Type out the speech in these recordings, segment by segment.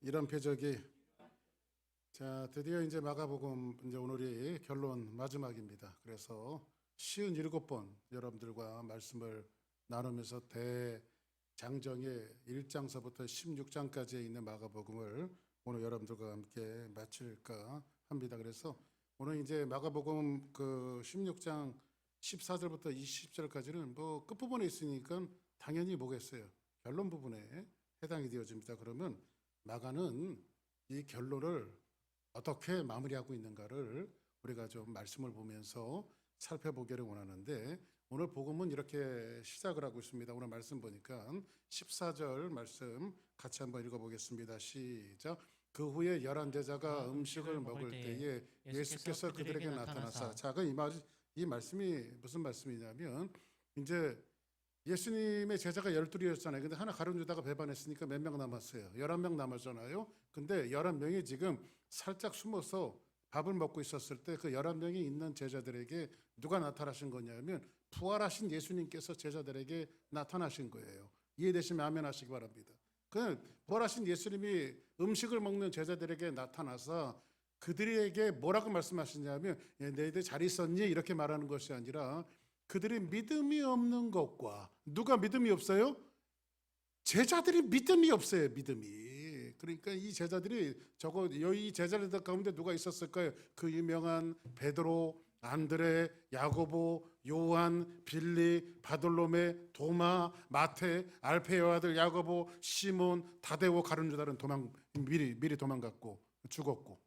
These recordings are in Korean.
이런 표적이. 자, 드디어 이제 마가복음 이제 오늘이 결론 마지막입니다. 그래서 57번 여러분들과 말씀을 나누면서 대장정의 1장서부터 16장까지에 있는 마가복음을 오늘 여러분들과 함께 마칠까 합니다. 그래서 오늘 이제 마가복음 그 16장 14절부터 20절까지는 뭐 끝부분에 있으니까 당연히 뭐겠어요? 결론 부분에 해당이 되어집니다. 그러면 마가는 이 결론을 어떻게 마무리하고 있는가를 우리가 좀 말씀을 보면서 살펴보기를 원하는데, 오늘 복음은 이렇게 시작을 하고 있습니다. 오늘 말씀 보니까 14절 말씀 같이 한번 읽어보겠습니다. 시작. 그 후에 11 제자가 음식을 먹을 때에 예수께서 그들에게 나타나사. 자, 이 말씀이 무슨 말씀이냐면, 이제 예수님의 제자가 12이었잖아요. 근데 하나 가룟유다가 배반했으니까 몇 명 남았어요? 11명 남았잖아요. 근데 11명이 지금 살짝 숨어서 밥을 먹고 있었을 때 그 11명이 있는 제자들에게 누가 나타나신 거냐면 부활하신 예수님께서 제자들에게 나타나신 거예요. 이해되시면 아멘 하시기 바랍니다. 그 부활하신 예수님이 음식을 먹는 제자들에게 나타나서 그들에게 뭐라고 말씀하시냐면, 너희들 잘 있었니? 이렇게 말하는 것이 아니라 그들이 믿음이 없는 것과, 누가 믿음이 없어요? 제자들이 믿음이 없어요. 믿음이. 그러니까 이 제자들이 이 제자들 가운데 누가 있었을까요? 그 유명한 베드로, 안드레, 야고보, 요한, 빌리, 바돌로메, 도마, 마태, 알페의 아들 야고보, 시몬, 다데오, 가룟유다는 미리 도망갔고 죽었고,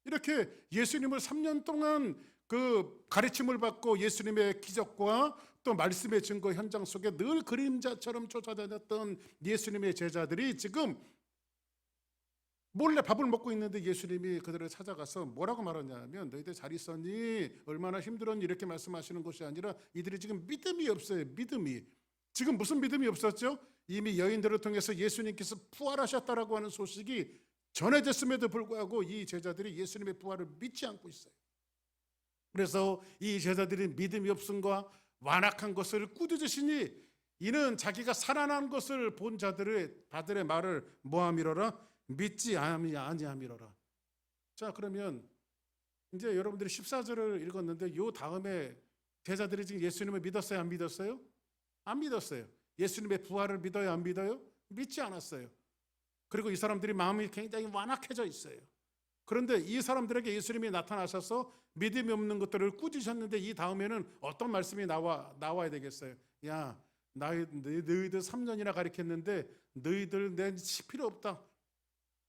이렇게 예수님을 3년 동안 그 가르침을 받고 예수님의 기적과 또 말씀의 증거 현장 속에 늘 그림자처럼 쫓아다녔던 예수님의 제자들이 지금 몰래 밥을 먹고 있는데 예수님이 그들을 찾아가서 뭐라고 말하냐면, 너희들 잘 있었니? 얼마나 힘들었니? 이렇게 말씀하시는 것이 아니라 이들이 지금 믿음이 없어요. 믿음이. 지금 무슨 믿음이 없었죠? 이미 여인들을 통해서 예수님께서 부활하셨다라고 하는 소식이 전해졌음에도 불구하고 이 제자들이 예수님의 부활을 믿지 않고 있어요. 그래서 이 제자들이 믿음이 없음과 완악한 것을 꾸짖으시니, 이는 자기가 살아난 것을 본 자들의 말을 뭐함이로라? 믿지 아니함이로라. 자, 그러면 이제 여러분들이 14절을 읽었는데 요 다음에 제자들이 지금 예수님을 믿었어요? 안 믿었어요? 안 믿었어요. 예수님의 부활을 믿어요? 안 믿어요? 믿지 않았어요. 그리고 이 사람들이 마음이 굉장히 완악해져 있어요. 그런데 이 사람들에게 예수님이 나타나셔서 믿음이 없는 것들을 꾸짖으셨는데, 이 다음에는 어떤 말씀이 나와야 되겠어요? 야, 너희들 3년이나 가르쳤는데 너희들 내 필요 없다.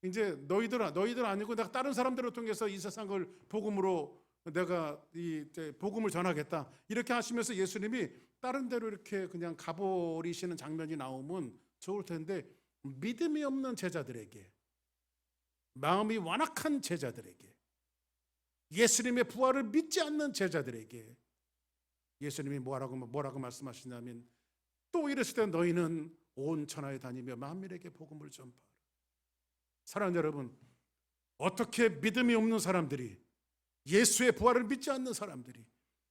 이제 너희들 아니고 내가 다른 사람들을 통해서 이 세상을 복음으로 내가 복음을 전하겠다. 이렇게 하시면서 예수님이 다른 데로 이렇게 그냥 가버리시는 장면이 나오면 좋을 텐데, 믿음이 없는 제자들에게, 마음이 완악한 제자들에게, 예수님의 부활을 믿지 않는 제자들에게 예수님이 뭐라고 말씀하시냐면, 또 이랬을 때 너희는 온 천하에 다니며 만민에게 복음을 전파하라. 사랑하는 여러분, 어떻게 믿음이 없는 사람들이, 예수의 부활을 믿지 않는 사람들이,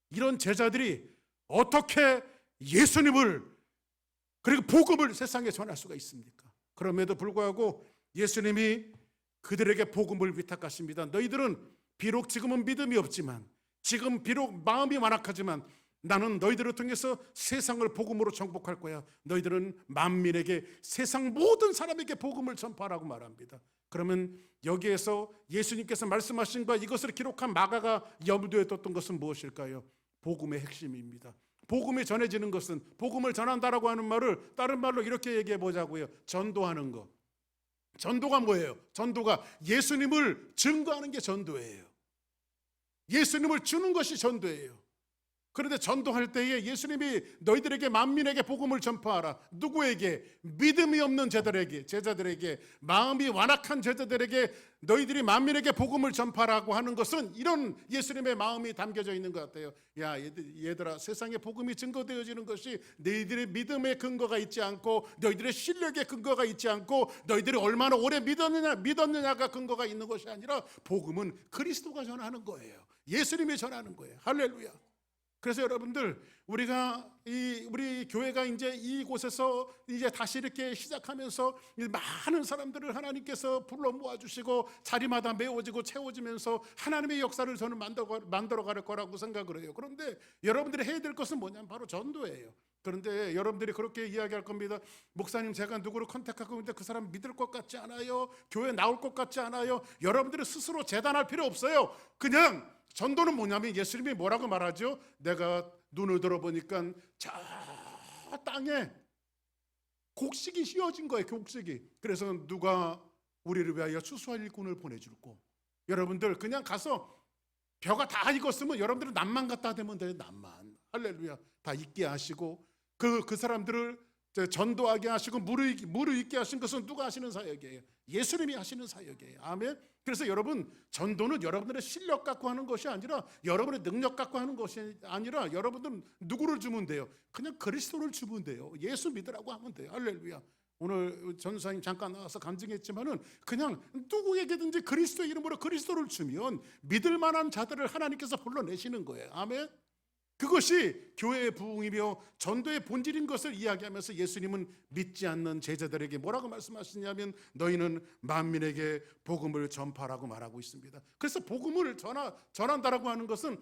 이런 제자들이 어떻게 예수님을, 그리고 복음을 세상에 전할 수가 있습니까? 그럼에도 불구하고 예수님이 그들에게 복음을 위탁하십니다. 너희들은 비록 지금은 믿음이 없지만, 지금 비록 마음이 완악하지만 나는 너희들을 통해서 세상을 복음으로 정복할 거야. 너희들은 만민에게, 세상 모든 사람에게 복음을 전파하라고 말합니다. 그러면 여기에서 예수님께서 말씀하신 바, 이것을 기록한 마가가 염두에 뒀던 것은 무엇일까요? 복음의 핵심입니다. 복음이 전해지는 것은, 복음을 전한다라고 하는 말을 다른 말로 이렇게 얘기해 보자고요. 전도하는 것. 전도가 뭐예요? 전도가 예수님을 증거하는 게 전도예요. 예수님을 주는 것이 전도예요. 그런데 전도할 때에 예수님이 너희들에게, 만민에게 복음을 전파하라. 누구에게? 믿음이 없는 제자들에게, 마음이 완악한 제자들에게 너희들이 만민에게 복음을 전파하라고 하는 것은 이런 예수님의 마음이 담겨져 있는 것 같아요. 야, 얘들아, 세상에 복음이 증거되어지는 것이 너희들의 믿음의 근거가 있지 않고, 너희들의 실력의 근거가 있지 않고, 너희들이 얼마나 오래 믿었느냐가 근거가 있는 것이 아니라, 복음은 그리스도가 전하는 거예요. 예수님이 전하는 거예요. 할렐루야. 그래서 여러분들, 우리 교회가 이제 이곳에서 이제 다시 이렇게 시작하면서 많은 사람들을 하나님께서 불러 모아주시고 자리마다 메워지고 채워지면서 하나님의 역사를 저는 만들어 갈 거라고 생각을 해요. 그런데 여러분들이 해야 될 것은 뭐냐면 바로 전도예요. 그런데 여러분들이 그렇게 이야기할 겁니다. 목사님, 제가 누구를 컨택하고 있는데 그 사람 믿을 것 같지 않아요. 교회 나올 것 같지 않아요. 여러분들이 스스로 재단할 필요 없어요. 그냥 전도는 뭐냐면 예수님이 뭐라고 말하죠? 내가 눈을 들어보니까 저 땅에 곡식이 휘어진 거예요. 곡식이. 그래서 누가 우리를 위하여 추수할 일꾼을 보내줄고. 여러분들 그냥 가서 벼가 다 익었으면 여러분들은 낫만 갖다 대면 돼요. 낫만. 할렐루야. 다 익게 하시고 그 사람들을 전도하게 하시고 무르익게 하신 것은 누가 하시는 사역이에요? 예수님이 하시는 사역이에요. 아멘. 그래서 여러분, 전도는 여러분들의 실력 갖고 하는 것이 아니라, 여러분의 능력 갖고 하는 것이 아니라, 여러분들은 누구를 주면 돼요? 그냥 그리스도를 주면 돼요. 예수 믿으라고 하면 돼요. 할렐루야. 오늘 전사님 잠깐 나와서 간증했지만은 그냥 누구에게든지 그리스도의 이름으로 그리스도를 주면 믿을 만한 자들을 하나님께서 불러내시는 거예요. 아멘. 그것이 교회의 부흥이며 전도의 본질인 것을 이야기하면서 예수님은 믿지 않는 제자들에게 뭐라고 말씀하시냐면 너희는 만민에게 복음을 전파라고 말하고 있습니다. 그래서 복음을 전한다라고 하는 것은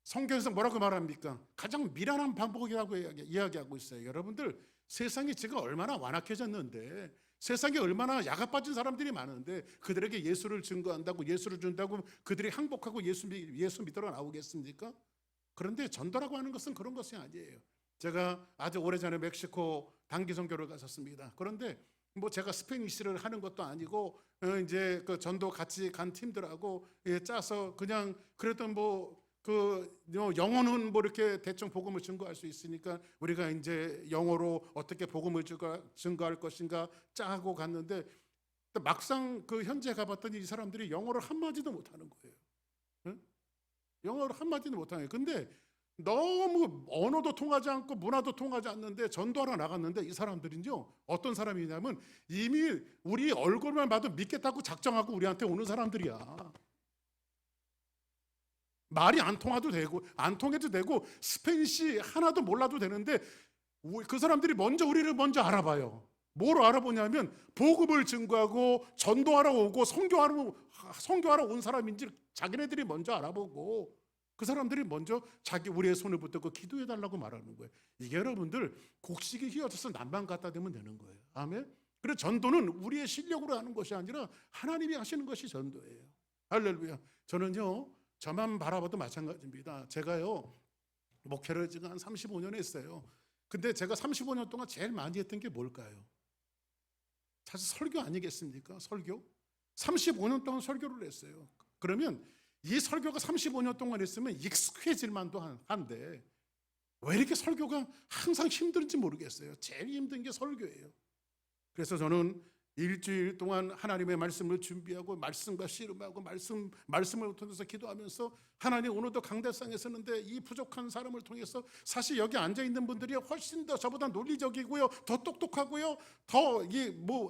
성경에서 뭐라고 말합니까? 가장 미련한 방법이라고 이야기하고 있어요. 여러분들, 세상이 지금 얼마나 완악해졌는데, 세상에 얼마나 야가 빠진 사람들이 많은데 그들에게 예수를 증거한다고, 예수를 준다고 그들이 항복하고 예수 믿으러 나오겠습니까? 그런데 전도라고 하는 것은 그런 것이 아니에요. 제가 아주 오래전에 멕시코 단기 선교를 갔었습니다. 그런데 뭐 제가 스페니쉬를 하는 것도 아니고 이제 그 전도 같이 간 팀들하고 짜서 그냥 그랬던 영어는 뭐 이렇게 대충 복음을 증거할 수 있으니까 우리가 이제 영어로 어떻게 복음을 증거할 것인가 짜고 갔는데 막상 그 현지에 가봤더니 이 사람들이 영어를 한마디도 못하는 거예요. 응? 영어를 한마디도 못하는 거예요. 근데 너무 언어도 통하지 않고 문화도 통하지 않는데 전도하러 나갔는데 이 사람들은요, 어떤 사람이냐면 이미 우리 얼굴만 봐도 믿겠다고 작정하고 우리한테 오는 사람들이야. 말이 안 통해도 되고 스페니쉬 하나도 몰라도 되는데 그 사람들이 우리를 먼저 알아봐요. 뭐로 알아보냐면 복음을 증거하고 전도하러 오고 선교하러 온 사람인지 자기네들이 먼저 알아보고 그 사람들이 먼저 우리의 손을 붙들고 기도해 달라고 말하는 거예요. 이게 여러분들 곡식이 휘어져서 남만 갖다 대면 되는 거예요. 아멘. 그래서 전도는 우리의 실력으로 하는 것이 아니라 하나님이 하시는 것이 전도예요. 할렐루야. 저는요, 저만 바라봐도 마찬가지입니다. 제가요, 목회를 지금 한 35년 했어요. 근데 제가 35년 동안 제일 많이 했던 게 뭘까요? 사실 설교 아니겠습니까? 설교. 35년 동안 설교를 했어요. 그러면 이 설교가 35년 동안 했으면 익숙해질 만도 한데 왜 이렇게 설교가 항상 힘든지 모르겠어요. 제일 힘든 게 설교예요. 그래서 저는 일주일 동안 하나님의 말씀을 준비하고 말씀과 씨름하고 말씀을 통해서 기도하면서 하나님, 오늘도 강대상에 서는데 이 부족한 사람을 통해서 사실 여기 앉아 있는 분들이 훨씬 더 저보다 논리적이고요, 더 똑똑하고요, 더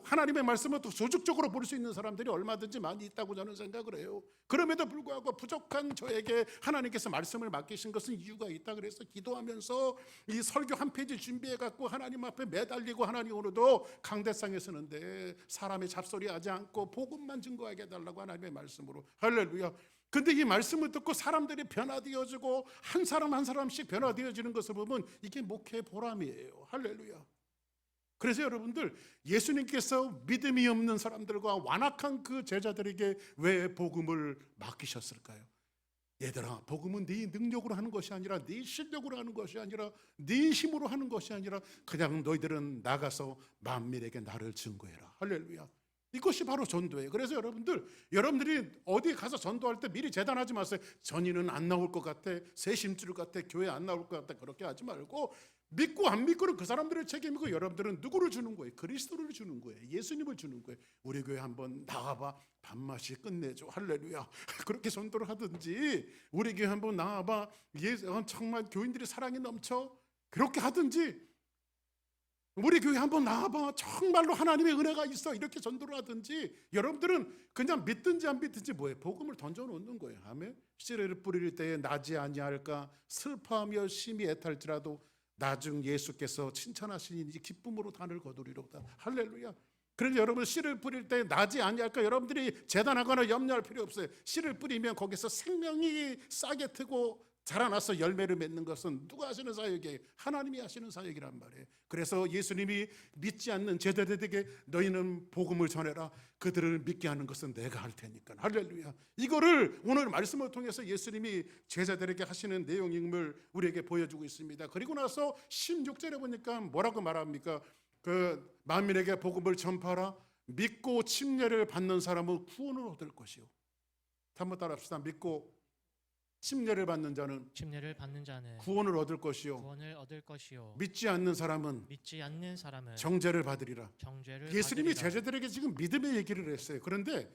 하나님의 말씀을 더 조직적으로 볼 수 있는 사람들이 얼마든지 많이 있다고 저는 생각을 해요. 그럼에도 불구하고 부족한 저에게 하나님께서 말씀을 맡기신 것은 이유가 있다. 그래서 기도하면서 이 설교 한 페이지 준비해 갖고 하나님 앞에 매달리고, 하나님, 오늘도 강대상에 서는데 사람의 잡소리 하지 않고 복음만 증거하게 해달라고 하나님의 말씀으로. 할렐루야. 근데 이 말씀을 듣고 사람들이 변화되어지고 한 사람 한 사람씩 변화되어지는 것을 보면 이게 목회의 보람이에요. 할렐루야. 그래서 여러분들, 예수님께서 믿음이 없는 사람들과 완악한 그 제자들에게 왜 복음을 맡기셨을까요? 얘들아, 복음은 네 능력으로 하는 것이 아니라, 네 실력으로 하는 것이 아니라, 네 힘으로 하는 것이 아니라 그냥 너희들은 나가서 만민에게 나를 증거해라. 할렐루야. 이것이 바로 전도예요. 그래서 여러분들이 어디 가서 전도할 때 미리 재단하지 마세요. 전인은 안 나올 것 같아, 새 심줄 같아, 교회 안 나올 것 같아, 그렇게 하지 말고 믿고 안 믿고는 그 사람들의 책임이고, 여러분들은 누구를 주는 거예요? 그리스도를 주는 거예요. 예수님을 주는 거예요. 우리 교회 한번 나와봐, 밥맛이 끝내줘. 할렐루야. 그렇게 전도를 하든지, 우리 교회 한번 나와봐, 정말 교인들이 사랑이 넘쳐, 그렇게 하든지, 우리 교회 한번 나와봐. 정말로 하나님의 은혜가 있어. 이렇게 전도를 하든지, 여러분들은 그냥 믿든지 안 믿든지 뭐예요? 복음을 던져놓는 거예요. 아멘. 씨를 뿌릴 때에 나지 아니할까 슬퍼하며 심히 애탈지라도 나중 예수께서 칭찬하시니 기쁨으로 단을 거두리로다. 할렐루야. 그래서 여러분 씨를 뿌릴 때 나지 아니할까, 여러분들이 재단하거나 염려할 필요 없어요. 씨를 뿌리면 거기서 생명이 싹에 트고 자라나서 열매를 맺는 것은 누가 하시는 사역이에요? 하나님이 하시는 사역이란 말이에요. 그래서 예수님이 믿지 않는 제자들에게 너희는 복음을 전해라. 그들을 믿게 하는 것은 내가 할 테니까. 할렐루야. 이거를 오늘 말씀을 통해서 예수님이 제자들에게 하시는 내용임을 우리에게 보여주고 있습니다. 그리고 나서 16절에 보니까 뭐라고 말합니까? 그 만민에게 복음을 전파하라. 믿고 침례를 받는 사람은 구원을 얻을 것이요. 한번 따라합시다. 믿고 침례를 받는 자는 구원을 얻을 것이요. 믿지 않는 사람은 정죄를 받으리라. 예수님이 제자들에게 지금 믿음의 얘기를 했어요. 그런데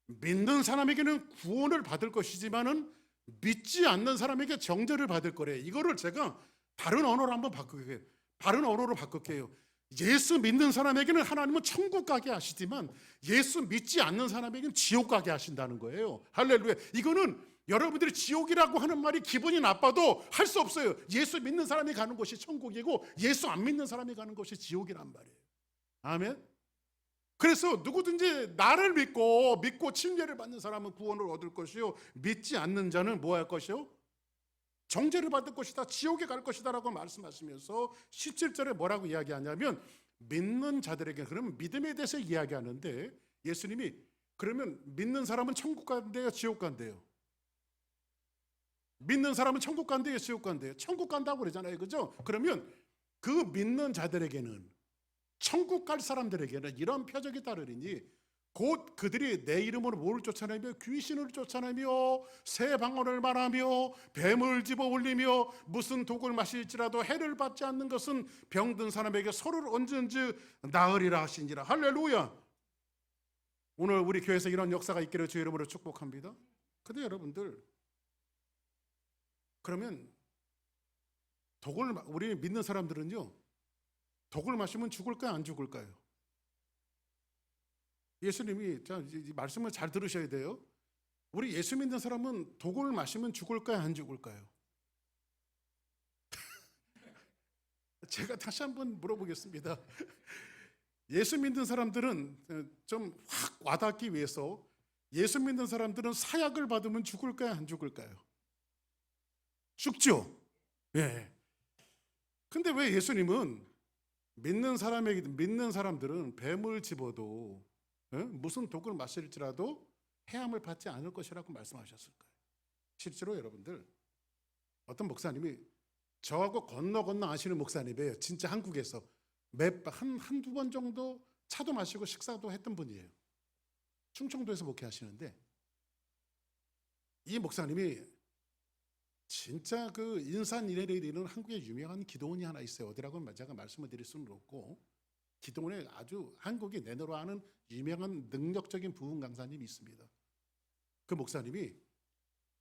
믿는 사람에게는 구원을 받을 것이지만은 믿지 않는 사람에게 정죄를 받을 거래. 이거를 제가 다른 언어로 한번 바꿀게요. 다른 언어로 바꿀게요. 예수 믿는 사람에게는 하나님은 천국 가게 하시지만 예수 믿지 않는 사람에게는 지옥 가게 하신다는 거예요. 할렐루야. 이거는 여러분들이 지옥이라고 하는 말이 기분이 나빠도 할 수 없어요. 예수 믿는 사람이 가는 곳이 천국이고 예수 안 믿는 사람이 가는 곳이 지옥이란 말이에요. 아멘. 그래서 누구든지 나를 믿고 침례를 받는 사람은 구원을 얻을 것이요, 믿지 않는 자는 뭐 할 것이요? 정죄를 받을 것이다, 지옥에 갈 것이다 라고 말씀하시면서 17절에 뭐라고 이야기하냐면, 믿는 자들에게, 그러면 믿음에 대해서 이야기하는데 예수님이 그러면 믿는 사람은 천국 간대요, 지옥 간대요? 믿는 사람은 천국 간대요, 지옥 간대요? 천국 간다고 그러잖아요, 그죠? 그러면 그 믿는 자들에게는, 천국 갈 사람들에게는 이런 표적이 따르리니 곧 그들이 내 이름으로 뭐를 쫓아내며 귀신을 쫓아내며 새 방언을 말하며 뱀을 집어 올리며 무슨 독을 마실지라도 해를 받지 않는 것은 병든 사람에게 서로를 얹은즉 나으리라 하시니라. 할렐루야. 오늘 우리 교회에서 이런 역사가 있기를 주의 이름으로 축복합니다. 근데 여러분들, 그러면 우리 믿는 사람들은요, 독을 마시면 죽을까요, 안 죽을까요? 예수님이, 이 말씀을 잘 들으셔야 돼요. 우리 예수 믿는 사람은 독을 마시면 죽을까요, 안 죽을까요? 제가 다시 한번 물어보겠습니다. 예수 믿는 사람들은 좀 확 와닿기 위해서, 예수 믿는 사람들은 사약을 받으면 죽을까요, 안 죽을까요? 죽죠. 예. 근데 왜 예수님은 믿는 사람들은 뱀을 집어도 무슨 독을 마실지라도 해함을 받지 않을 것이라고 말씀하셨을까요? 실제로 여러분들, 어떤 목사님이, 저하고 건너 아시는 목사님이에요. 진짜 한국에서 한두 번 정도 차도 마시고 식사도 했던 분이에요. 충청도에서 목회하시는데, 이 목사님이 진짜 그 인산인해를 이루는 한국의 유명한 기도원이 하나 있어요. 어디라고 제가 말씀을 드릴 수는 없고, 기도원에 아주 한국이 내노라 하는 유명한 능력적인 부흥 강사님이 있습니다. 그 목사님이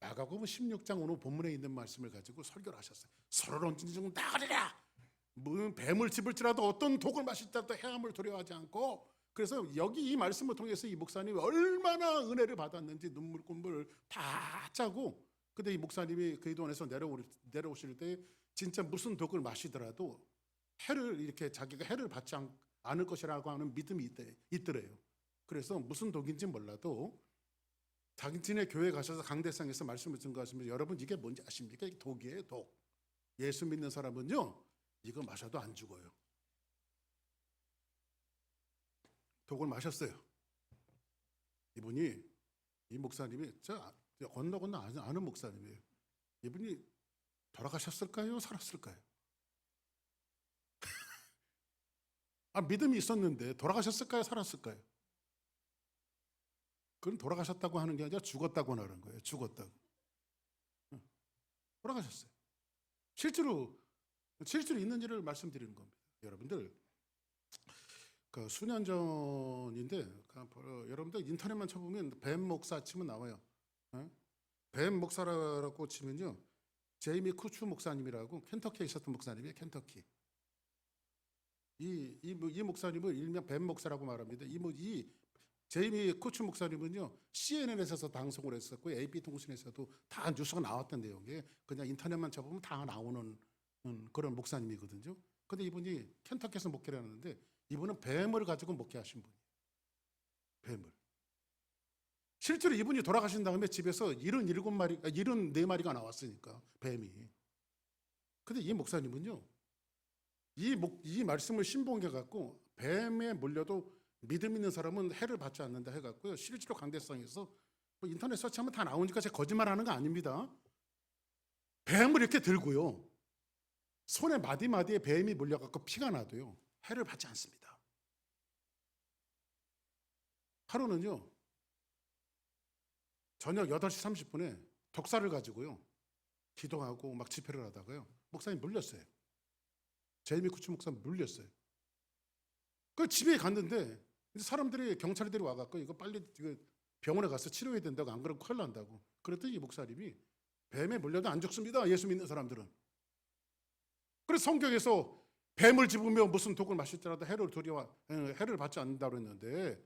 야고보 16장 오늘 본문에 있는 말씀을 가지고 설교를 하셨어요. 서로를 얹은즉 나으리라. 뱀을 집을지라도 어떤 독을 마실지라도 해함을 두려워하지 않고. 그래서 여기 이 말씀을 통해서 이 목사님이 얼마나 은혜를 받았는지 눈물꾼물 다 짜고, 근데 이 목사님이 그 기도원에서 내려오실 때 진짜 무슨 독을 마시더라도 자기가 해를 받지 않을 것이라고 하는 믿음이 있더래요. 그래서 무슨 독인지 몰라도 자기네 교회 가셔서 강대상에서 말씀을 증거하시면, 여러분 이게 뭔지 아십니까? 이게 독이에요, 독. 예수 믿는 사람은요, 이거 마셔도 안 죽어요. 독을 마셨어요. 이 목사님이 건너 아는 목사님이에요. 이분이 돌아가셨을까요, 살았을까요? 믿음이 있었는데 돌아가셨을까요, 살았을까요? 그건 돌아가셨다고 하는 게 아니라 죽었다고 하는 거예요. 죽었다고. 돌아가셨어요. 실제로 있는지를 말씀드리는 겁니다. 여러분들, 그 수년 전인데, 여러분들 인터넷만 쳐보면 뱀 목사 치면 나와요. 뱀 목사라고 치면요, 제이미 쿠추 목사님이라고 켄터키에 있었던 목사님이에요. 켄터키. 이 목사님을 일명 뱀 목사라고 말합니다. 이 제이미 코츠 목사님은요, CNN에서 방송을 했었고 AP통신에서도 다 뉴스가 나왔던 내용에 그냥 인터넷만 쳐보면 다 나오는 그런 목사님이거든요. 근데 이분이 켄터키에서 목회를 하는데 이분은 뱀을 가지고 목회하신 분이에요. 뱀을. 실제로 이분이 돌아가신 다음에 집에서 74마리가 나왔으니까, 뱀이. 근데 이 목사님은요, 이 말씀을 신봉해갖고 뱀에 물려도 믿음 있는 사람은 해를 받지 않는다 해갖고요, 실제로 강대상에서 뭐 인터넷 서치하면 다 나오니까 제가 거짓말하는 거 아닙니다. 뱀을 이렇게 들고요, 손에 마디마디에 뱀이 물려갖고 피가 나도요 해를 받지 않습니다. 하루는요 저녁 8시 30분에 독사를 가지고요 기도하고 막 집회를 하다가요 목사님 물렸어요. 제이미 쿠츠 목사님 물렸어요. 그 집에 갔는데 사람들이, 경찰들이 와갖고 이거 빨리 병원에 가서 치료해야 된다고, 안 그러면 큰일 난다고. 그랬더니 이 목사님이 뱀에 물려도 안 죽습니다, 예수 믿는 사람들은. 그래서 성경에서 뱀을 집으며 무슨 독을 마실지라도 해를 받지 않는다고 했는데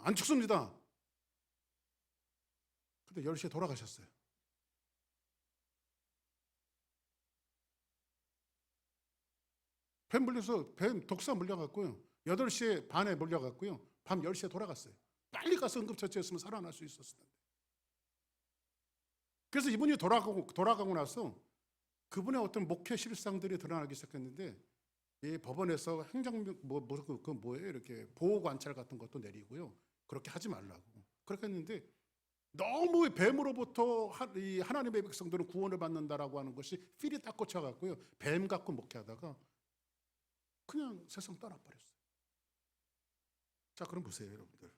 안 죽습니다. 근데 10시에 돌아가셨어요. 뱀 독사 물려갖고요 8시에 반에 물려갖고요 밤 10시에 돌아갔어요. 빨리 가서 응급처치했으면 살아날 수 있었을 텐데. 그래서 이분이 돌아가고 나서 그분의 어떤 목회 실상들이 드러나기 시작했는데, 이 법원에서 뭐예요, 이렇게 보호 관찰 같은 것도 내리고요, 그렇게 하지 말라고 그렇게 했는데, 너무 뱀으로부터 이 하나님의 백성들은 구원을 받는다라고 하는 것이 필이 딱 꽂혀갖고요 뱀 갖고 목회하다가 그냥 세상 떠나버렸어요. 자, 그럼 보세요, 여러분들.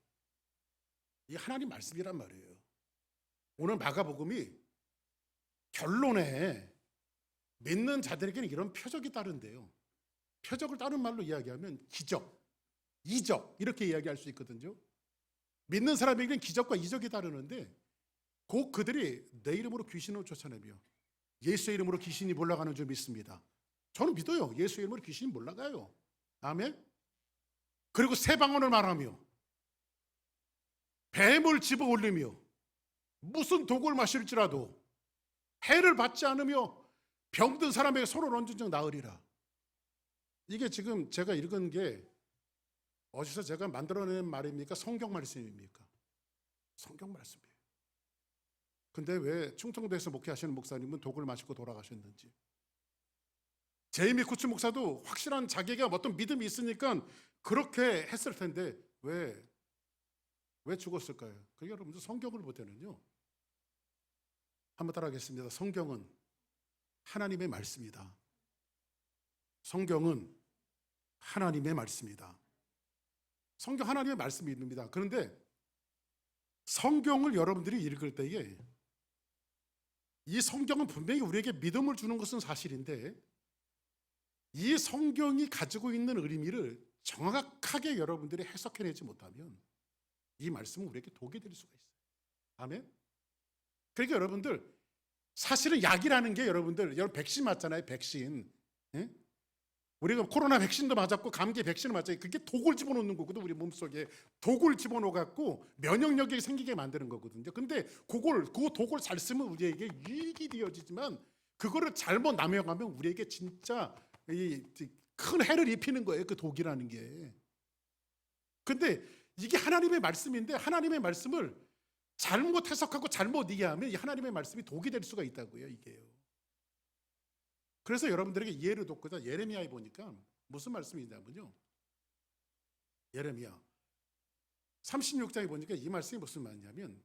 이 하나님 말씀이란 말이에요. 오늘 마가복음이 결론에 믿는 자들에게는 이런 표적이 따른대요. 표적을 다른 말로 이야기하면 기적, 이적 이렇게 이야기할 수 있거든요. 믿는 사람에게는 기적과 이적이 따르는데 곧 그들이 내 이름으로 귀신을 쫓아내며 예수의 이름으로 귀신이 몰아가는 줄 믿습니다. 저는 믿어요. 예수의 이름으로 귀신이 몰아가요. 아멘. 그리고 새 방언을 말하며 뱀을 집어 올리며 무슨 독을 마실지라도 해를 받지 않으며 병든 사람에게 손을 얹은 적 나으리라. 이게 지금 제가 읽은 게 어디서 제가 만들어낸 말입니까? 성경 말씀입니까? 성경 말씀이에요. 근데 왜 충청도에서 목회하시는 목사님은 독을 마시고 돌아가셨는지. 제이미 쿠츠 목사도 확실한 자기가 어떤 믿음이 있으니까 그렇게 했을 텐데 왜 죽었을까요? 그게 여러분들 성경을 보면은요, 한번 따라하겠습니다. 성경은 하나님의 말씀이다. 성경은 하나님의 말씀이다. 성경 하나님의 말씀입니다. 그런데 성경을 여러분들이 읽을 때에 이 성경은 분명히 우리에게 믿음을 주는 것은 사실인데 이 성경이 가지고 있는 의미를 정확하게 여러분들이 해석해내지 못하면 이 말씀은 우리에게 독이 될 수가 있어요. 아멘? 그러니까 여러분들, 사실은 약이라는 게 여러분 백신 맞잖아요. 백신. 예? 우리가 코로나 백신도 맞았고 감기 백신을 맞잖아요. 그게 독을 집어넣는 거거든. 우리 몸속에 독을 집어넣어갖고 면역력이 생기게 만드는 거거든요. 근데 그 독을 잘 쓰면 우리에게 유익이 되어지지만 그거를 잘못 남용하면 우리에게 진짜 큰 해를 입히는 거예요. 그 독이라는 게. 근데 이게 하나님의 말씀인데 하나님의 말씀을 잘못 해석하고 잘못 이해하면 이 하나님의 말씀이 독이 될 수가 있다고요. 이게요. 그래서 여러분들에게 이해를 돕고자 예레미야에 보니까 무슨 말씀이 있냐면요, 예레미야 36장에 보니까 이 말씀이 무슨 말이냐면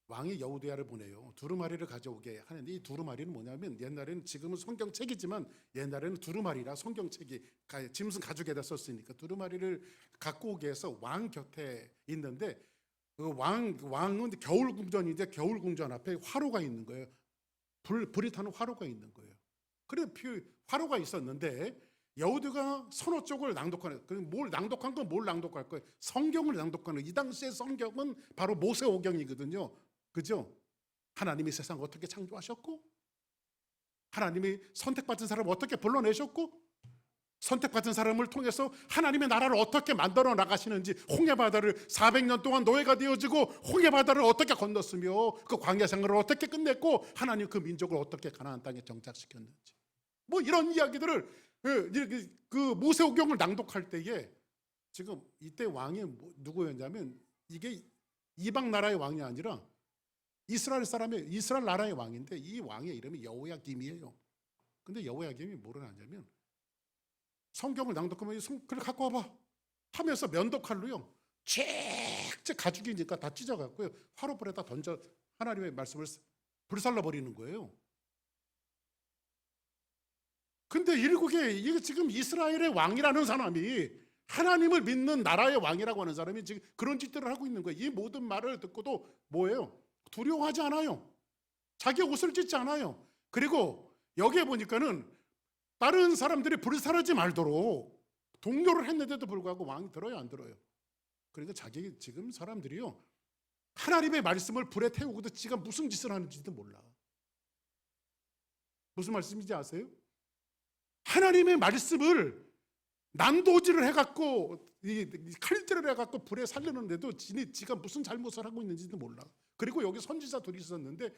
왕이 여호디야를 보내요. 두루마리를 가져오게 하는데 이 두루마리는 뭐냐면 옛날에는, 지금은 성경책이지만 옛날에는 두루마리라 성경책이 짐승 가죽에다 썼으니까 두루마리를 갖고 오게 해서 왕 곁에 있는데 그 왕은 겨울 궁전인데 겨울 궁전 앞에 화로가 있는 거예요. 불이 타는 화로가 있는 거예요. 그래 화로가 있었는데 여호디가 서너 쪽을 낭독하는, 뭘 낭독한 건 뭘 낭독할 거예요? 성경을 낭독하는. 이 당시의 성경은 바로 모세오경이거든요. 그죠? 하나님이 세상 어떻게 창조하셨고 하나님이 선택받은 사람을 어떻게 불러내셨고 선택받은 사람을 통해서 하나님의 나라를 어떻게 만들어 나가시는지, 홍해바다를 400년 동안 노예가 되어지고 홍해바다를 어떻게 건넜으며 그 광야 생활을 어떻게 끝냈고 하나님 그 민족을 어떻게 가나안 땅에 정착시켰는지, 뭐 이런 이야기들을 그 모세오경을 낭독할 때에 지금 이때 왕이 누구였냐면 이게 이방 나라의 왕이 아니라 이스라엘 나라의 왕인데 이 왕의 이름이 여호야김이에요. 근데 여호야김이 뭐를 하냐면 성경을 낭독하면 그걸 갖고 와봐 하면서 면도칼로요 쫙 가죽이니까 다 찢어갖고요 화로불에다 던져 하나님의 말씀을 불살라 버리는 거예요. 근데 이게 지금 이스라엘의 왕이라는 사람이, 하나님을 믿는 나라의 왕이라고 하는 사람이 지금 그런 짓들을 하고 있는 거예요. 이 모든 말을 듣고도 뭐예요? 두려워하지 않아요. 자기 옷을 찢지 않아요. 그리고 여기에 보니까는 다른 사람들이 불살하지 말도록 독려를 했는데도 불구하고 왕이 들어요, 안 들어요? 그러니까 자기 지금 사람들이요 하나님의 말씀을 불에 태우고도 지가 무슨 짓을 하는지도 몰라. 무슨 말씀인지 아세요? 하나님의 말씀을 난도질을 해갖고 칼질을 해갖고 불에 살려는데도 지가 무슨 잘못을 하고 있는지도 몰라. 그리고 여기 선지자 둘이 있었는데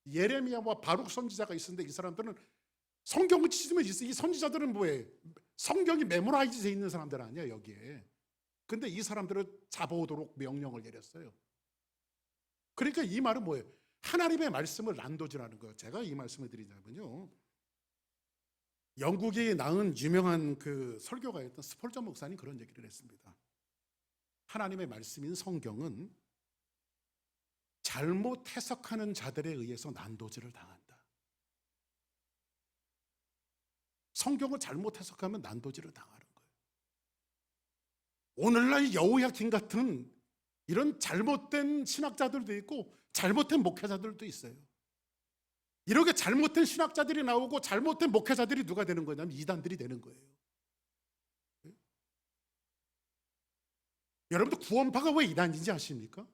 예레미야와 바룩 선지자가 있었는데 이 사람들은 성경을 치면 이 선지자들은 뭐예요? 성경이 메모라이즈 돼 있는 사람들 아니야 여기에. 근데 이 사람들을 잡아오도록 명령을 내렸어요. 그러니까 이 말은 뭐예요? 하나님의 말씀을 난도질하는 거예요. 제가 이 말씀을 드리자면요, 영국이 낳은 유명한 그 설교가였던 스펄전 목사님 그런 얘기를 했습니다. 하나님의 말씀인 성경은 잘못 해석하는 자들에 의해서 난도질을 당한다. 성경을 잘못 해석하면 난도질을 당하는 거예요. 오늘날 여호야김 같은 이런 잘못된 신학자들도 있고 잘못된 목회자들도 있어요. 이렇게 잘못된 신학자들이 나오고 잘못된 목회자들이 누가 되는 거냐면 이단들이 되는 거예요. 여러분들 구원파가 왜 이단인지 아십니까?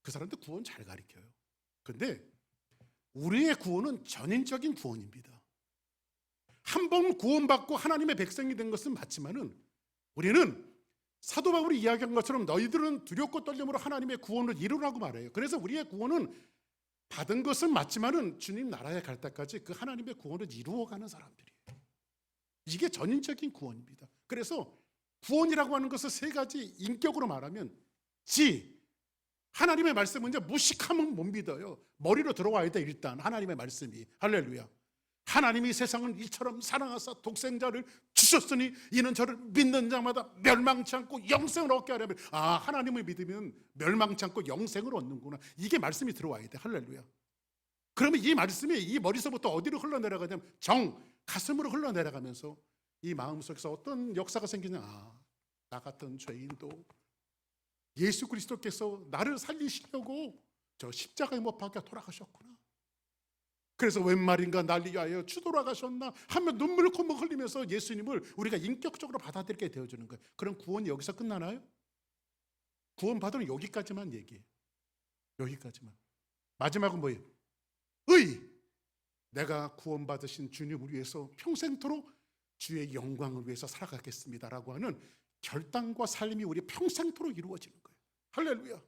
그 사람들 구원 잘 가르쳐요. 근데 우리의 구원은 전인적인 구원입니다. 한 번 구원받고 하나님의 백성이 된 것은 맞지만은 우리는 사도 바울이 이야기한 것처럼 너희들은 두렵고 떨림으로 하나님의 구원을 이루라고 말해요. 그래서 우리의 구원은 받은 것은 맞지만은 주님 나라에 갈 때까지 그 하나님의 구원을 이루어가는 사람들이에요. 이게 전인적인 구원입니다. 그래서 구원이라고 하는 것을 세 가지 인격으로 말하면 하나님의 말씀은 이제 무식하면 못 믿어요. 머리로 들어와야 돼. 일단 하나님의 말씀이. 할렐루야. 하나님이 세상을 이처럼 사랑하사 독생자를 주셨으니 이는 저를 믿는 자마다 멸망치 않고 영생을 얻게 하려면, 하나님을 믿으면 멸망치 않고 영생을 얻는구나. 이게 말씀이 들어와야 돼. 할렐루야. 그러면 이 말씀이 이 머리서부터 어디로 흘러내려가냐면 가슴으로 흘러내려가면서 이 마음속에서 어떤 역사가 생기냐. 나 같은 죄인도 예수 그리스도께서 나를 살리시려고 저 십자가에 못 박혀 돌아가셨구나. 그래서 웬 말인가 날 위하여 주 돌아가셨나 하면 눈물을 콧물 흘리면서 예수님을 우리가 인격적으로 받아들이게 되어주는 거예요. 그럼 구원이 여기서 끝나나요? 구원 받으면 여기까지만 얘기해요. 여기까지만. 마지막은 뭐예요? 내가 구원 받으신 주님을 위해서 평생토록 주의 영광을 위해서 살아가겠습니다라고 하는 결단과 삶이 우리 평생토록 이루어지는 거예요. 할렐루야.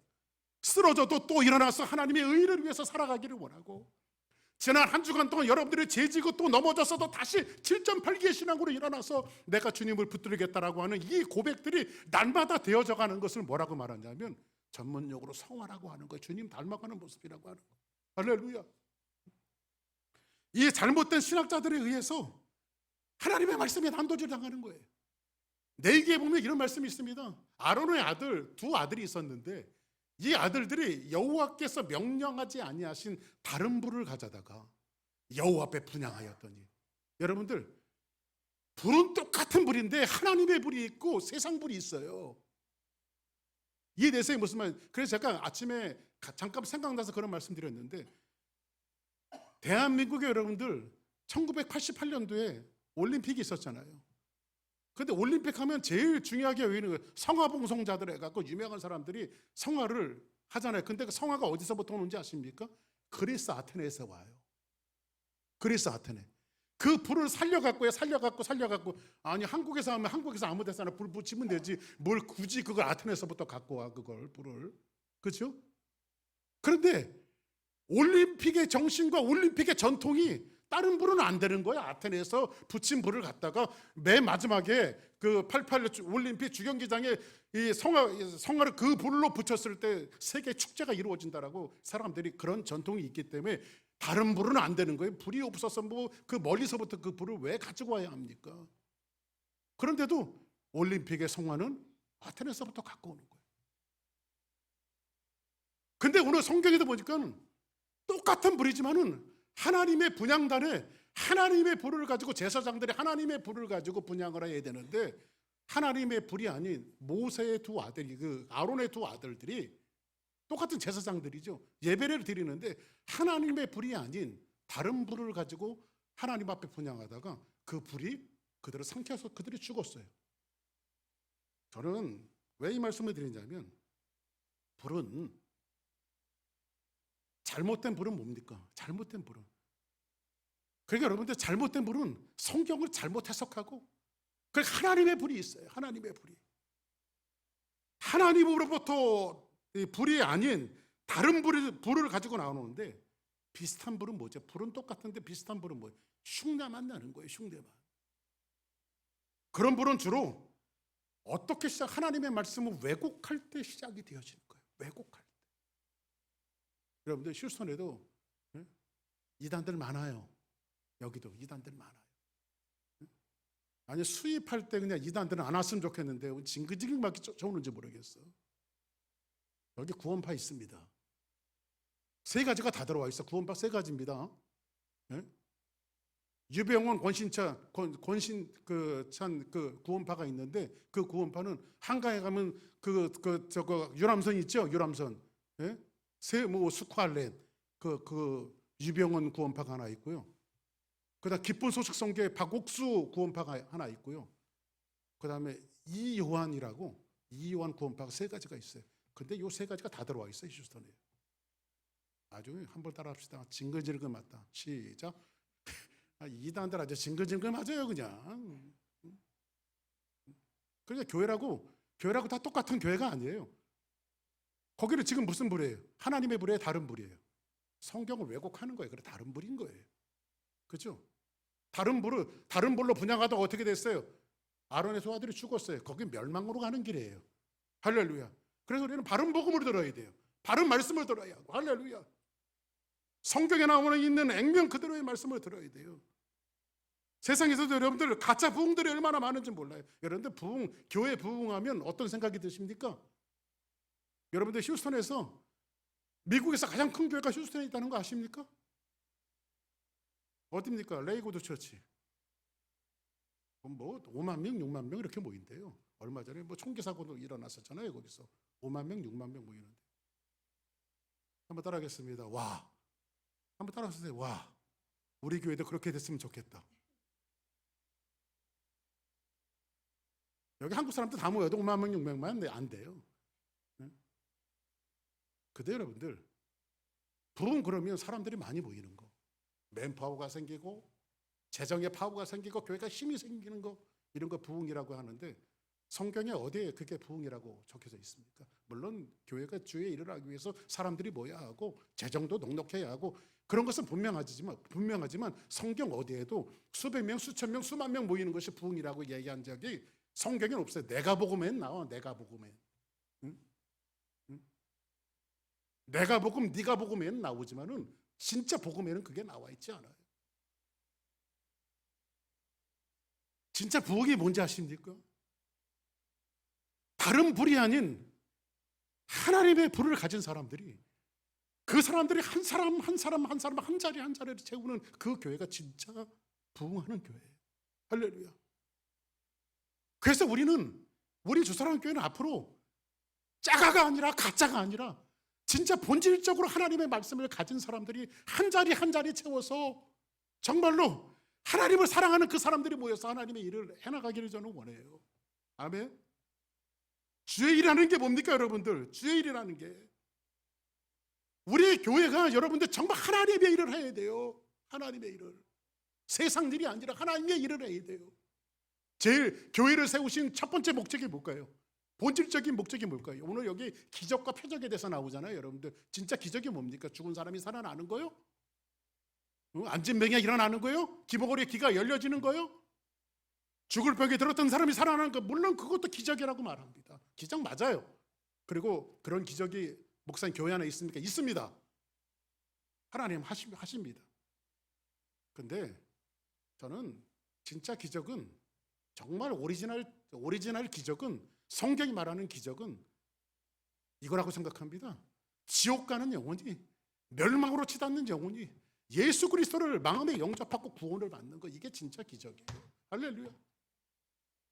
쓰러져도 또 일어나서 하나님의 의를 위해서 살아가기를 원하고, 지난 한 주간 동안 여러분들이 죄지고 또 넘어졌어도 다시 7.8기의 신앙으로 일어나서 내가 주님을 붙들겠다라고 하는 이 고백들이 날마다 되어져 가는 것을 뭐라고 말하냐면 전문용어로 성화라고 하는 거예요. 주님 닮아가는 모습이라고 하는 거예요. 할렐루야. 이 잘못된 신학자들에 의해서 하나님의 말씀에 난도질 당하는 거예요. 내기에 보면 이런 말씀이 있습니다. 아론의 아들, 두 아들이 있었는데 이 아들들이 여호와께서 명령하지 아니하신 다른 불을 가져다가 여호와 앞에 분향하였더니, 여러분들 불은 똑같은 불인데 하나님의 불이 있고 세상 불이 있어요. 이해되세요? 무슨 말? 그래서 제가 아침에 잠깐 생각나서 그런 말씀 드렸는데, 대한민국의 여러분들 1988년도에 올림픽이 있었잖아요. 근데 올림픽 하면 제일 중요하게 여기는 거예요. 성화봉송자들 해갖고 유명한 사람들이 성화를 하잖아요. 근데 그 성화가 어디서부터 오는지 아십니까? 그리스 아테네에서 와요. 그리스 아테네. 그 불을 살려갖고 아니 한국에서 하면 한국에서 아무 데서나 불 붙이면 되지 뭘 굳이 그걸 아테네에서부터 갖고 와 그걸 불을. 그렇죠? 그런데 올림픽의 정신과 올림픽의 전통이 다른 불은 안 되는 거야. 아테네에서 붙인 불을 갖다가 맨 마지막에 그 88 올림픽 주경기장에 이 성화를 그 불로 붙였을 때 세계 축제가 이루어진다라고 사람들이 그런 전통이 있기 때문에 다른 불은 안 되는 거예요. 불이 없어서 뭐 그 멀리서부터 그 불을 왜 가지고 와야 합니까? 그런데도 올림픽의 성화는 아테네에서부터 갖고 오는 거예요. 근데 오늘 성경에도 보니까 똑같은 불이지만은 하나님의 분향단에 하나님의 불을 가지고 제사장들이 하나님의 불을 가지고 분향을 해야 되는데 하나님의 불이 아닌 모세의 두 아들이 그 아론의 두 아들들이 똑같은 제사장들이죠. 예배를 드리는데 하나님의 불이 아닌 다른 불을 가지고 하나님 앞에 분향하다가 그 불이 그들을 삼켜서 그들이 죽었어요. 저는 왜 이 말씀을 드리냐면 불은 잘못된 불은 뭡니까? 잘못된 불은. 그러니까 여러분들 잘못된 불은 성경을 잘못 해석하고 그러니까 하나님의 불이 있어요. 하나님의 불이. 하나님으로부터 불이 아닌 다른 불을 가지고 나오는데 비슷한 불은 뭐죠? 불은 똑같은데 비슷한 불은 뭐예요? 흉내만 나는 거예요. 흉내만. 그런 불은 주로 어떻게 하나님의 말씀을 왜곡할 때 시작이 되어지는 거예요. 왜곡할 때. 여러분들 휴스턴에도 이단들 많아요. 여기도 이단들 많아요. 아니 수입할 때 그냥 이단들은 안 왔으면 좋겠는데 징글징글밖에 쫓아오는지 모르겠어. 여기 구원파 있습니다. 세 가지가 다 들어와 있어. 구원파 세 가지입니다. 유병원 권신 그 구원파가 있는데 그 구원파는 한가에 가면 저거 유람선 있죠? 유람선. 뭐 스쿠알렛 그 유병원 구원파가 하나 있고요. 그다음 기쁜 소식 성교회 박옥수 구원파가 하나 있고요. 그다음에 이요한이라고 이요한 구원파가 세 가지가 있어요. 근데 요 세 가지가 다 들어와 있어요. 휴스턴에. 아주 한번 따라합시다. 징글징글 맞다. 시작. 이단들 아주 징글징글 맞아요 그냥. 그러니까 교회라고 다 똑같은 교회가 아니에요. 거기는 지금 무슨 불이에요? 하나님의 불이에요? 다른 불이에요? 성경을 왜곡하는 거예요. 그래 다른 불인 거예요. 그렇죠? 다른 불로 분향하다가 어떻게 됐어요? 아론의 두 아들이 죽었어요. 거기 멸망으로 가는 길이에요. 할렐루야. 그래서 우리는 바른 복음을 들어야 돼요. 바른 말씀을 들어야 하고. 할렐루야. 성경에 나오는 있는 액면 그대로의 말씀을 들어야 돼요. 세상에서도 여러분들 가짜 부흥들이 얼마나 많은지 몰라요. 여러분들 교회 부흥하면 어떤 생각이 드십니까? 여러분들 휴스턴에서 미국에서 가장 큰 교회가 휴스턴에 있다는 거 아십니까? 어디입니까? 레이고드 처치. 뭐 5만 명, 6만 명 이렇게 모인대요. 얼마 전에 뭐 총기 사고도 일어났었잖아요. 거기서 5만 명, 6만 명 모이는데. 한번 따라하겠습니다. 와. 한번 따라하세요. 와. 우리 교회도 그렇게 됐으면 좋겠다. 여기 한국 사람들 다 모여도 5만 명, 600만 안 돼요. 근데 여러분들 부흥 그러면 사람들이 많이 모이는 거, 맨파워가 생기고 재정의 파워가 생기고 교회가 힘이 생기는 거, 이런 거 부흥이라고 하는데 성경에 어디에 그게 부흥이라고 적혀져 있습니까? 물론 교회가 주의 일을 하기 위해서 사람들이 모여야 하고 재정도 넉넉해야 하고 그런 것은 분명하지만 성경 어디에도 수백 명, 수천 명, 수만 명 모이는 것이 부흥이라고 얘기한 적이 성경에 없어요. 내가 복음엔 나와. 내가 복음엔. 내가 복음, 네가 복음에는 나오지만은 진짜 복음에는 그게 나와 있지 않아요. 진짜 부흥이 뭔지 아십니까? 다른 불이 아닌 하나님의 불을 가진 사람들이, 그 사람들이 한 사람 한 자리를 채우는 그 교회가 진짜 부흥하는 교회예요. 할렐루야. 그래서 우리 주사랑 교회는 앞으로 짜가가 아니라 가짜가 아니라 진짜 본질적으로 하나님의 말씀을 가진 사람들이 한 자리 채워서 정말로 하나님을 사랑하는 그 사람들이 모여서 하나님의 일을 해나가기를 저는 원해요. 아멘. 주의 일이라는 게 뭡니까 여러분들? 주의 일이라는 게 우리 교회가 여러분들 정말 하나님의 일을 해야 돼요. 하나님의 일을. 세상 일이 아니라 하나님의 일을 해야 돼요. 제일 교회를 세우신 첫 번째 목적이 뭘까요? 본질적인 목적이 뭘까요? 오늘 여기 기적과 표적에 대해서 나오잖아요. 여러분들 진짜 기적이 뭡니까? 죽은 사람이 살아나는 거요? 앉은 병이 일어나는 거요? 기머거리의 귀가 열려지는 거요? 죽을 벽에 들었던 사람이 살아나는 거, 물론 그것도 기적이라고 말합니다. 기적 맞아요. 그리고 그런 기적이 목사님 교회 안에 있습니까? 있습니다. 하나님 하십니다. 근데 저는 진짜 기적은, 정말 오리지널 기적은, 성경이 말하는 기적은 이거라고 생각합니다. 지옥 가는 영혼이, 멸망으로 치닫는 영혼이 예수 그리스도를 마음에 영접하고 구원을 받는 거, 이게 진짜 기적이에요. 할렐루야.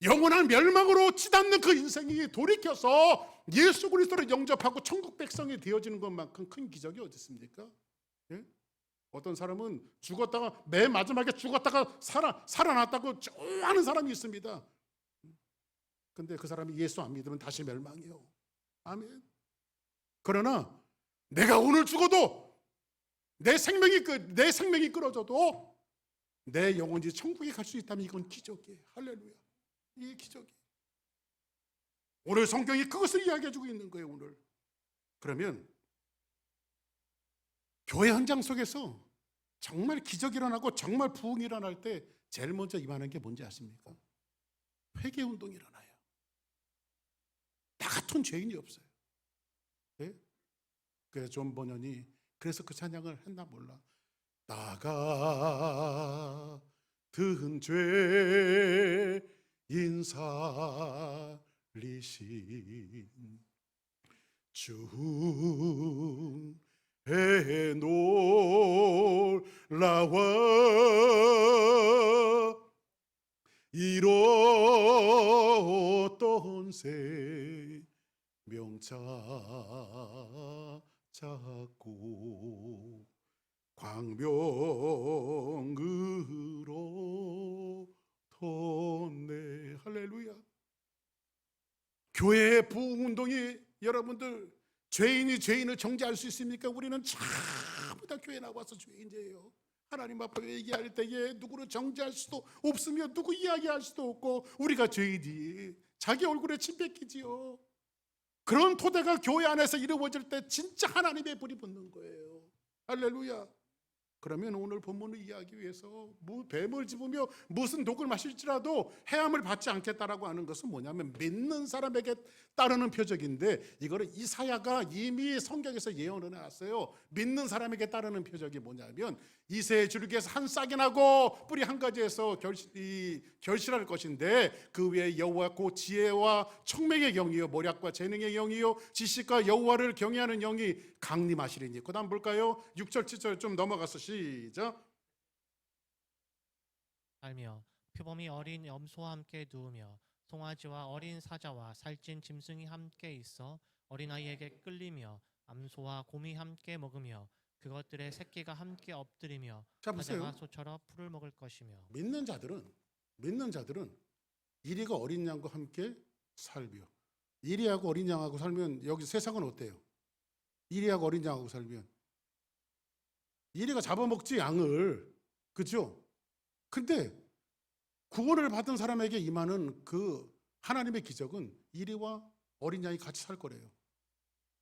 영원한 멸망으로 치닫는 그 인생이 돌이켜서 예수 그리스도를 영접하고 천국 백성이 되어지는 것만큼 큰 기적이 어디 있습니까? 예? 어떤 사람은 죽었다가 맨 마지막에 죽었다가 살아났다고 좋아하는 사람이 있습니다. 근데 그 사람이 예수 안 믿으면 다시 멸망이요. 아멘. 그러나 내가 오늘 죽어도 내 생명이 끊어져도 내 영혼이 천국에 갈 수 있다면 이건 기적이에요. 할렐루야. 이게 기적이에요. 오늘 성경이 그것을 이야기해주고 있는 거예요. 오늘. 그러면 교회 현장 속에서 정말 기적이 일어나고 정말 부흥이 일어날 때 제일 먼저 임하는 게 뭔지 아십니까? 회개운동이 일어나요. 나 같은 죄인이 없어요. 네? 그래서 존 버년이 그래서 그 찬양을 했나 몰라. 나 같은 죄인 살리신 주의 놀라와 이뤘던 생명 찾고 광명으로 뒀네. 할렐루야. 교회의 부흥운동이, 여러분들 죄인이 죄인을 정죄할 수 있습니까? 우리는 전부 다 교회 나와서 죄인이에요. 하나님 앞에 얘기할 때에 누구를 정죄할 수도 없으며 누구 이야기할 수도 없고 우리가 죄인이 자기 얼굴에 침 뱉기지요. 그런 토대가 교회 안에서 이루어질 때 진짜 하나님의 불이 붙는 거예요. 할렐루야. 그러면 오늘 본문을 이해하기 위해서 뱀을 집으며 무슨 독을 마실지라도 해함을 받지 않겠다라고 하는 것은 뭐냐면 믿는 사람에게 따르는 표적인데, 이거를 이사야가 이미 성경에서 예언을 해놨어요. 믿는 사람에게 따르는 표적이 뭐냐면 이새의 줄기에서 한 싹이 나고 뿌리 한 가지에서 결실할 것인데 그 위에 여호와 곧 지혜와 청명의 영이요 모략과 재능의 영이요 지식과 여호와를 경외하는 영이 강림하시리니. 그 다음 볼까요? 6절 7절 좀 넘어가서 시작. 알며 표범이 어린 염소와 함께 누우며 송아지와 어린 사자와 살찐 짐승이 함께 있어 어린아이에게 끌리며 암소와 곰이 함께 먹으며 그것들의 새끼가 함께 엎드리며 자, 보세요. 사자가 소처럼 풀을 먹을 것이며. 믿는 자들은 이리가 어린 양과 함께 살며, 이리하고 어린 양하고 살면 여기 세상은 어때요? 이리하고 어린 양하고 살면 이리가 잡아먹지 양을, 그렇죠? 근데 구원을 받은 사람에게 임하는 그 하나님의 기적은 이리와 어린 양이 같이 살 거래요.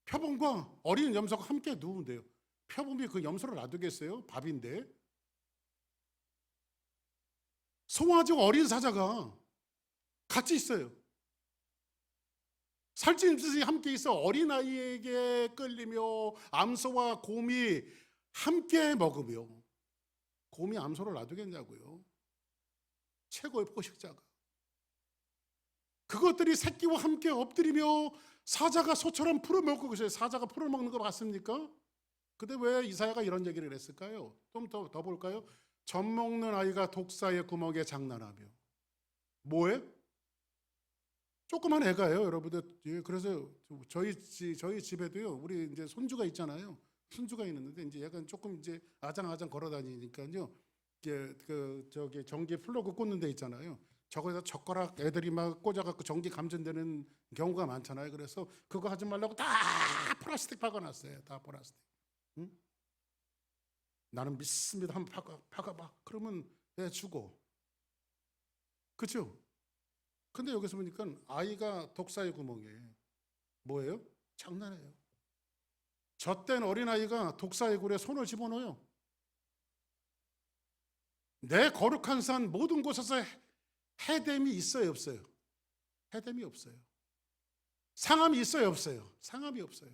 표범과 어린 염소가 함께 누운대요. 표범이 그 염소를 놔두겠어요? 밥인데. 송아지와 어린 사자가 같이 있어요. 살찐 짐승이 함께 있어 어린아이에게 끌리며 암소와 곰이 함께 먹으며. 곰이 암소를 놔두겠냐고요. 최고의 포식자가. 그것들이 새끼와 함께 엎드리며 사자가 소처럼 풀을 먹고 계세요. 사자가 풀을 먹는 거 봤습니까? 근데 왜 이사야가 이런 얘기를 했을까요? 좀 더 볼까요? 젖 먹는 아이가 독사의 구멍에 장난하며. 뭐해? 조그만 애가요, 여러분들. 예, 그래서 저희 집에도요, 우리 이제 손주가 있잖아요. 손주가 있는데 이제 약간 조금 이제 아장아장 걸어 다니니까요. 이제 저기 전기 플러그 꽂는 데 있잖아요. 저거에다 젓가락 애들이 막 꽂아갖고 전기 감전되는 경우가 많잖아요. 그래서 그거 하지 말라고 다 플라스틱 박아놨어요. 다 플라스틱. 응? 나는 믿습니다. 한번 박아봐. 그러면 주고. 그렇죠? 근데 여기서 보니까 아이가 독사의 구멍에 뭐예요? 장난해요. 젖된 어린아이가 독사의 굴에 손을 집어넣어요. 내 거룩한 산 모든 곳에서 해됨이 있어요, 없어요? 해됨이 없어요. 상함이 있어요, 없어요? 상함이 없어요.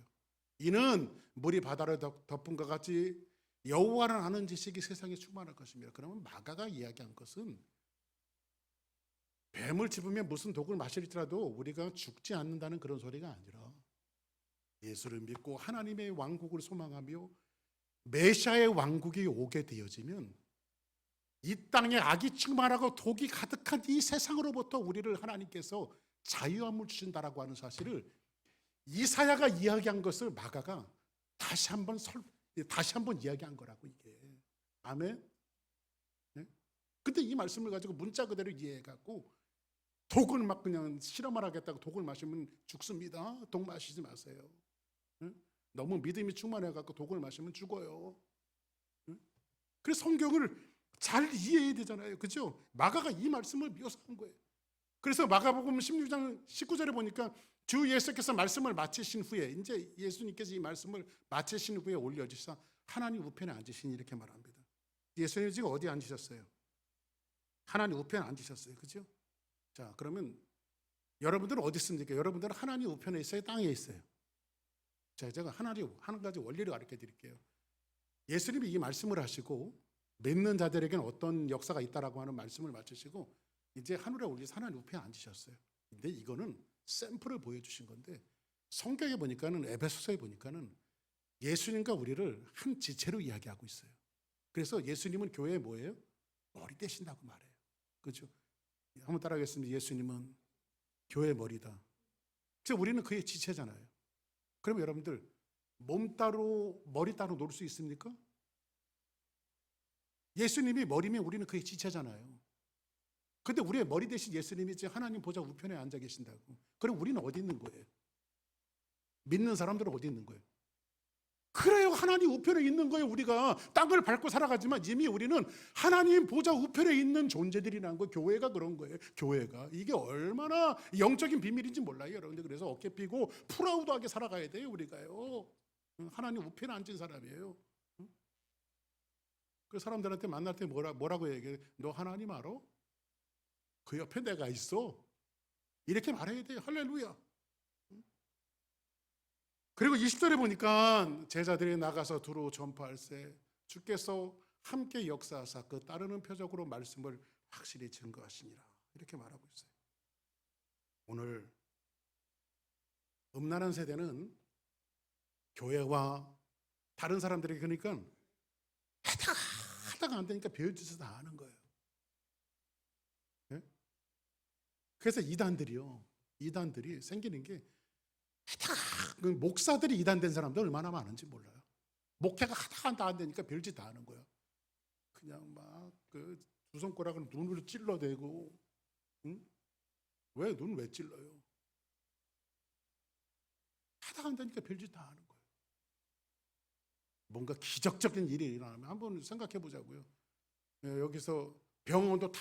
이는 물이 바다를 덮은 것 같이 여호와는 아는 지식이 세상에 충만할 것입니다. 그러면 마가가 이야기한 것은 뱀을 집으면 무슨 독을 마실지라도 우리가 죽지 않는다는 그런 소리가 아니라 예수를 믿고 하나님의 왕국을 소망하며 메시아의 왕국이 오게 되어지면 이 땅에 악이 충만하고 독이 가득한 이 세상으로부터 우리를 하나님께서 자유함을 주신다라고 하는 사실을 이사야가 이야기한 것을 마가가 다시 한번 이야기한 거라고 이게. 아멘. 네? 근데 이 말씀을 가지고 문자 그대로 이해해갖고 독을 막 그냥 실험을 하겠다고 독을 마시면 죽습니다. 독 마시지 마세요. 네? 너무 믿음이 충만해갖고 독을 마시면 죽어요. 네? 그래서 성경을 잘 이해해야 되잖아요. 그죠? 마가가 이 말씀을 묘사한 거예요. 그래서 마가복음 16장 19절에 보니까 주 예수께서 말씀을 마치신 후에 이제 예수님께서 이 말씀을 마치신 후에 올려주사 하나님 우편에 앉으시니 이렇게 말합니다. 예수님 지금 어디 앉으셨어요? 하나님 우편에 앉으셨어요. 그죠? 자, 그러면 여러분들은 어디 있습니까? 여러분들은 하나님 우편에 있어요? 땅에 있어요? 자, 제가 한 가지 원리를 가르쳐 드릴게요. 예수님이 이 말씀을 하시고 믿는 자들에게는 어떤 역사가 있다라고 하는 말씀을 마치시고 이제 하늘에 올리서 하나님 우편에 앉으셨어요. 근데 이거는 샘플을 보여주신 건데 성경에 보니까는 에베소서에 보니까는 예수님과 우리를 한 지체로 이야기하고 있어요. 그래서 예수님은 교회의 뭐예요? 머리 되신다고 말해요. 그렇죠? 한번 따라하겠습니다. 예수님은 교회의 머리다. 그래서 우리는 그의 지체잖아요. 그럼 여러분들 몸 따로 머리 따로 놀 수 있습니까? 예수님이 머리면 우리는 그의 지체잖아요. 근데 우리의 머리 대신 예수님이 이제 하나님 보좌 우편에 앉아 계신다고. 그럼 우리는 어디 있는 거예요? 믿는 사람들은 어디 있는 거예요? 그래요. 하나님 우편에 있는 거예요. 우리가 땅을 밟고 살아가지만 이미 우리는 하나님 보좌 우편에 있는 존재들이라는 거예요. 교회가 그런 거예요. 교회가. 이게 얼마나 영적인 비밀인지 몰라요. 여러분들. 그래서 어깨 피고 프라우드하게 살아가야 돼요. 우리가요. 하나님 우편에 앉은 사람이에요. 그 사람들한테 만날 때 뭐라고 얘기해? 너 하나님 알아? 그 옆에 내가 있어. 이렇게 말해야 돼요. 할렐루야. 그리고 20절에 보니까 제자들이 나가서 두루 전파할세 주께서 함께 역사하사 그 따르는 표적으로 말씀을 확실히 증거하시니라. 이렇게 말하고 있어요. 오늘 음란한 세대는 교회와 다른 사람들에게 그러니까 하다가 안 되니까 별짓을 다 하는 거예요. 네? 그래서 이단들이 생기는 게 목사들이 이단된 사람들 얼마나 많은지 몰라요. 목회가 하다가 안 되니까 별짓 다 하는 거야. 그냥 막 그 두 손가락을 눈으로 찔러대고, 응? 왜 눈 왜 찔러요? 하다가 안 되니까 별짓 다 하는 거예요. 뭔가 기적적인 일이 일어나면 한번 생각해 보자고요. 여기서 병원도 다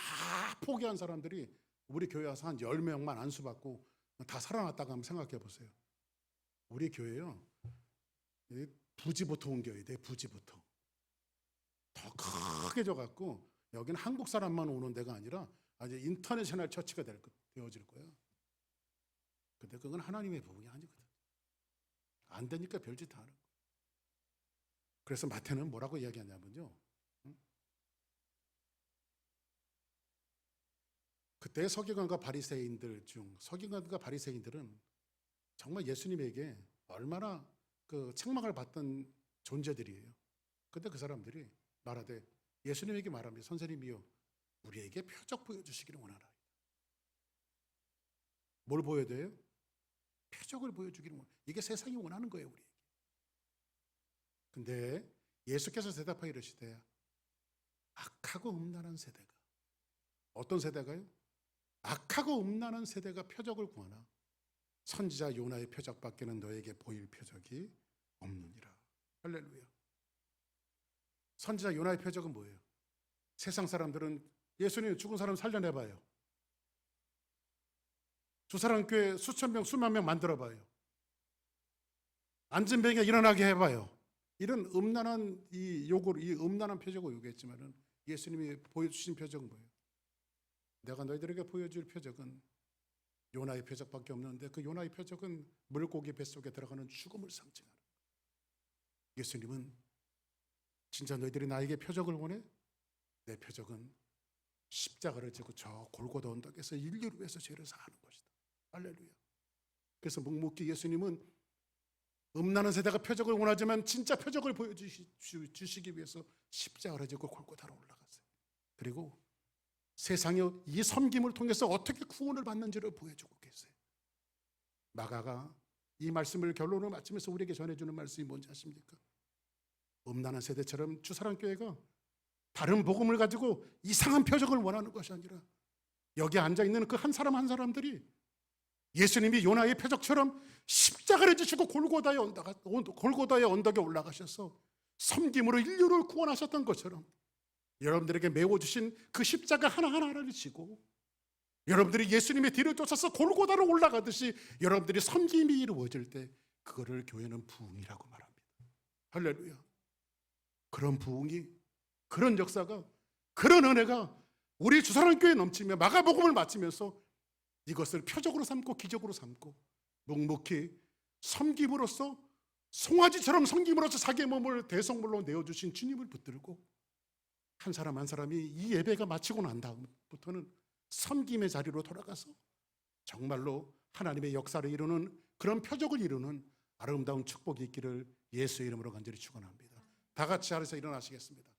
포기한 사람들이 우리 교회 와서 한 10명만 안수받고 다 살아났다고 한번 생각해 보세요. 우리 교회요, 부지부터 옮겨야 돼. 부지부터 더 크게 져갖고 여기는 한국 사람만 오는 데가 아니라 아주 인터내셔널 처치가 되어질 거야. 근데 그건 하나님의 부분이 아니거든. 안 되니까 별짓 다 하는 거야. 그래서 마태는 뭐라고 이야기하냐면요, 그때 서기관과 바리새인들 중 서기관과 바리새인들은 정말 예수님에게 얼마나 그 책망을 받던 존재들이에요. 근데 그 사람들이 말하되 예수님에게 말합니다. 선생님이요, 우리에게 표적 보여주시기를 원하나이다. 뭘 보여야 돼요? 표적을 보여주기를 원해요. 이게 세상이 원하는 거예요, 우리에게. 근데 예수께서 대답하여 이르시되 악하고 음란한 세대가, 어떤 세대가요? 악하고 음란한 세대가 표적을 구하나 선지자 요나의 표적밖에는 너에게 보일 표적이 없느니라. 할렐루야. 선지자 요나의 표적은 뭐예요? 세상 사람들은 예수님 죽은 사람 살려내봐요. 주사랑교회 수천 명, 수만 명 만들어봐요. 안진병에 일어나게 해봐요. 이런 음란한 이 음란한 표적을 요구했지만은 예수님이 보여주신 표적은 뭐예요? 내가 너희들에게 보여줄 표적은 요나의 표적밖에 없는데 그 요나의 표적은 물고기 뱃속에 들어가는 죽음을 상징하는 거예요. 예수님은 진짜 너희들이 나에게 표적을 원해? 내 표적은 십자가를 지고 저 골고다 언덕에서 인류를 위해서 죄를 사하는 것이다. 할렐루야. 그래서 묵묵히 예수님은 음란한 세대가 표적을 원하지만 진짜 표적을 보여주시기 위해서 십자가를 지고 골고다로 올라갔어요. 그리고 세상에 이 섬김을 통해서 어떻게 구원을 받는지를 보여주고 계세요. 마가가 이 말씀을 결론을 마치면서 우리에게 전해주는 말씀이 뭔지 아십니까? 음란한 세대처럼 주사랑교회가 다른 복음을 가지고 이상한 표적을 원하는 것이 아니라 여기 앉아있는 그 한 사람 한 사람들이 예수님이 요나의 표적처럼 십자가를 지시고 골고다의 언덕에 올라가셔서 섬김으로 인류를 구원하셨던 것처럼 여러분들에게 메워주신 그 십자가 하나하나를 지고 여러분들이 예수님의 뒤를 쫓아서 골고다로 올라가듯이 여러분들이 섬김이 이루어질 때 그거를 교회는 부흥이라고 말합니다. 할렐루야. 그런 부흥이, 그런 역사가, 그런 은혜가 우리 주사랑교회에 넘치며 마가복음을 마치면서 이것을 표적으로 삼고 기적으로 삼고 묵묵히 섬김으로써 송아지처럼 섬김으로써 자기의 몸을 대성물로 내어주신 주님을 붙들고 한 사람 한 사람이 이 예배가 마치고 난 다음부터는 섬김의 자리로 돌아가서 정말로 하나님의 역사를 이루는 그런 표적을 이루는 아름다운 축복이 있기를 예수의 이름으로 간절히 축원합니다. 다 같이 자리에서 일어나시겠습니다.